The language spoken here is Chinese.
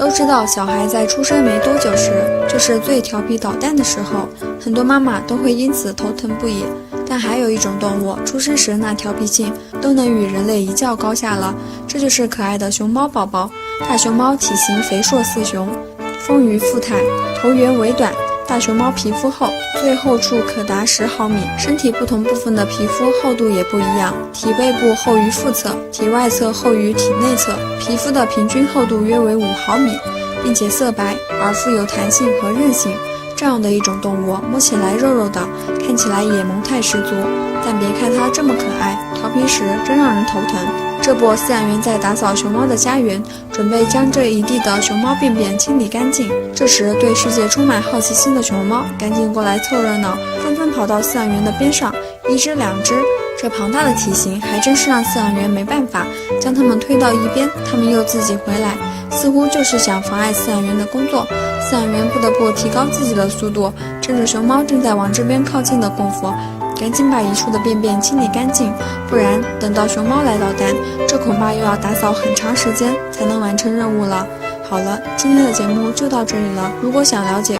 都知道小孩在出生没多久时就是最调皮捣蛋的时候，很多妈妈都会因此头疼不已。但还有一种动物，出生时那调皮性都能与人类一较高下了，这就是可爱的熊猫宝宝。大熊猫体型肥硕似熊，丰腴富态，头圆尾短。大熊猫皮肤厚，最厚处可达10毫米，身体不同部分的皮肤厚度也不一样，体背部厚于腹侧，体外侧厚于体内侧，皮肤的平均厚度约为5毫米，并且色白而富有弹性和韧性。这样的一种动物，摸起来肉肉的，看起来也萌态十足，但别看它这么可爱，调皮时真让人头疼。这不，饲养员在打扫熊猫的家园，准备将这一地的熊猫便便清理干净。这时，对世界充满好奇心的熊猫赶紧过来凑热闹，纷纷跑到饲养员的边上，一只两只。这庞大的体型还真是让饲养员没办法，将它们推到一边，它们又自己回来，似乎就是想妨碍饲养员的工作。饲养员不得不提高自己的速度，趁着熊猫正在往这边靠近的功夫，赶紧把一处的便便清理干净，不然等到熊猫来捣蛋，这恐怕又要打扫很长时间才能完成任务了。好了，今天的节目就到这里了，如果想了解